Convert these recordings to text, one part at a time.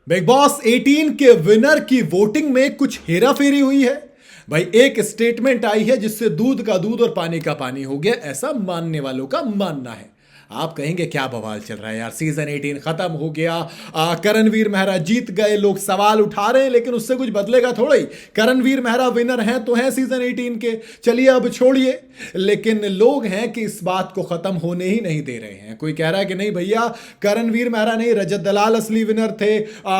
Big boss 18 के winner की voting में कुछ हेराफेरी हुई है। भाई एक स्टेटमेंट आई है जिससे दूध का दूध और पानी का पानी हो गया, ऐसा मानने वालों का मानना है। आप कहेंगे क्या बवाल चल रहा है यार, सीजन 18 खत्म हो गया, करणवीर मेहरा जीत गए, लोग सवाल उठा रहे हैं, लेकिन उससे कुछ बदलेगा थोड़ा ही। करणवीर मेहरा विनर हैं तो हैं सीजन 18 के, चलिए अब छोड़िए। लेकिन लोग हैं कि इस बात को खत्म होने ही नहीं दे रहे हैं। कोई कह रहा है कि नहीं भैया, करणवीर मेहरा नहीं, रजत दलाल असली विनर थे,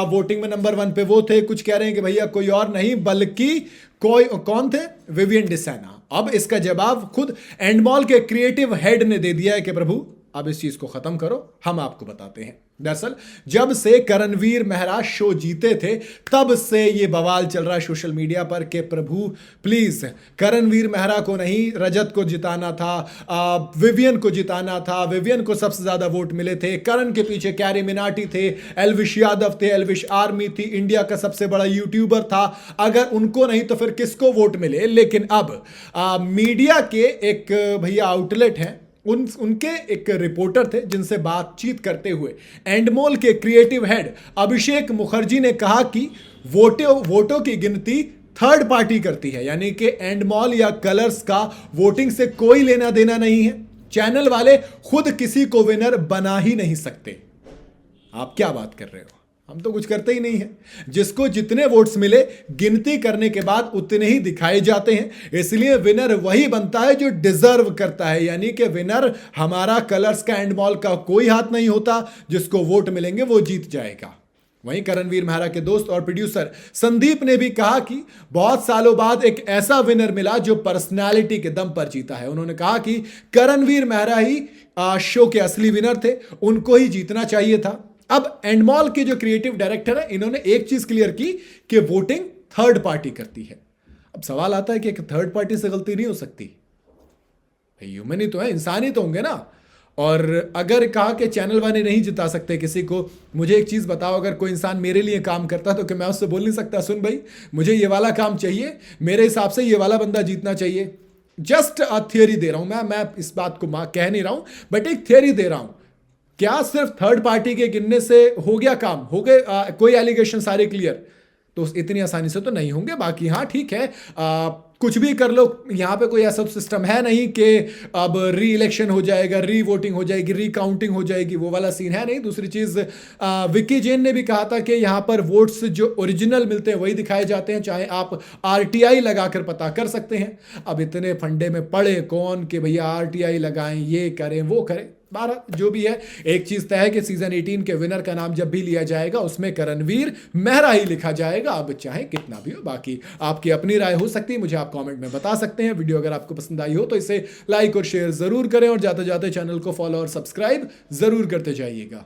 वोटिंग में नंबर 1 पे वो थे। कुछ कह रहे हैं कि भैया कोई और नहीं बल्कि कोई कौन थे, विवियन डिसाना। अब इसका जवाब खुद एंडमॉल के क्रिएटिव हेड ने दे दिया है कि प्रभु अब इस चीज को खत्म करो, हम आपको बताते हैं। दरअसल जब से करणवीर मेहरा शो जीते थे तब से ये बवाल चल रहा है सोशल मीडिया पर कि प्रभु प्लीज करणवीर मेहरा को नहीं, रजत को जिताना था, विवियन को जिताना था। विवियन को सबसे ज्यादा वोट मिले थे, करण के पीछे कैरी मिनाटी थे, एल्विश यादव थे, एल्विश आर्मी थी, इंडिया का सबसे बड़ा यूट्यूबर था। अगर उनको नहीं तो फिर किसको वोट मिले। लेकिन अब मीडिया के एक भैया आउटलेट हैं, उनके एक रिपोर्टर थे जिनसे बातचीत करते हुए एंडमॉल के क्रिएटिव हेड अभिषेक मुखर्जी ने कहा कि वोटों की गिनती थर्ड पार्टी करती है, यानी कि एंडमॉल या कलर्स का वोटिंग से कोई लेना देना नहीं है। चैनल वाले खुद किसी को विनर बना ही नहीं सकते। आप क्या बात कर रहे हो, हम तो कुछ करते ही नहीं है। जिसको जितने वोट्स मिले गिनती करने के बाद उतने ही दिखाए जाते हैं, इसलिए विनर वही बनता है जो डिजर्व करता है। यानी कि विनर हमारा, कलर्स का, एंडमॉल का कोई हाथ नहीं होता। जिसको वोट मिलेंगे वो जीत जाएगा। वहीं करणवीर मेहरा के दोस्त और प्रोड्यूसर संदीप ने भी कहा कि बहुत सालों बाद एक ऐसा विनर मिला जो पर्सनालिटी के दम पर जीता है। उन्होंने कहा कि करणवीर मेहरा ही शो के असली विनर थे, उनको ही जीतना चाहिए था। अब एंडमॉल के जो क्रिएटिव डायरेक्टर है, इन्होंने एक चीज क्लियर की कि वोटिंग थर्ड पार्टी करती है। अब सवाल आता है कि एक थर्ड पार्टी से गलती नहीं हो सकती? ह्यूमन ही तो है, इंसान ही तो होंगे ना। और अगर कहा कि चैनल वाले नहीं जिता सकते किसी को, मुझे एक चीज बताओ, अगर कोई इंसान मेरे लिए काम करता तो क्या मैं उससे बोल नहीं सकता सुन भाई मुझे ये वाला काम चाहिए, मेरे हिसाब से ये वाला बंदा जीतना चाहिए? जस्ट अ थियरी दे रहा हूं मैं इस बात को कह नहीं रहा हूं, बट एक थियरी दे रहा हूं। क्या सिर्फ थर्ड पार्टी के गिनने से हो गया काम, हो गए कोई एलिगेशन सारे क्लियर? तो इतनी आसानी से तो नहीं होंगे। बाकी हाँ ठीक है, कुछ भी कर लो, यहाँ पे कोई ऐसा सिस्टम है नहीं कि अब री इलेक्शन हो जाएगा, री वोटिंग हो जाएगी, री काउंटिंग हो जाएगी, वो वाला सीन है नहीं। दूसरी चीज, विक्की जैन ने भी कहा था कि यहाँ पर वोट्स जो ओरिजिनल मिलते हैं वही दिखाए जाते हैं, चाहे आप आरटीआई लगाकर पता कर सकते हैं। अब इतने फंडे में पड़े कौन कि भैया आरटीआई लगाएं, ये करें वो करें। जो भी है, एक चीज तय है कि सीजन 18 के विनर का नाम जब भी लिया जाएगा उसमें करणवीर मेहरा ही लिखा जाएगा, अब चाहे कितना भी हो। बाकी आपकी अपनी राय हो सकती है, मुझे आप कमेंट में बता सकते हैं। वीडियो अगर आपको पसंद आई हो तो इसे लाइक और शेयर जरूर करें, और जाते जाते चैनल को फॉलो और सब्सक्राइब जरूर करते जाइएगा।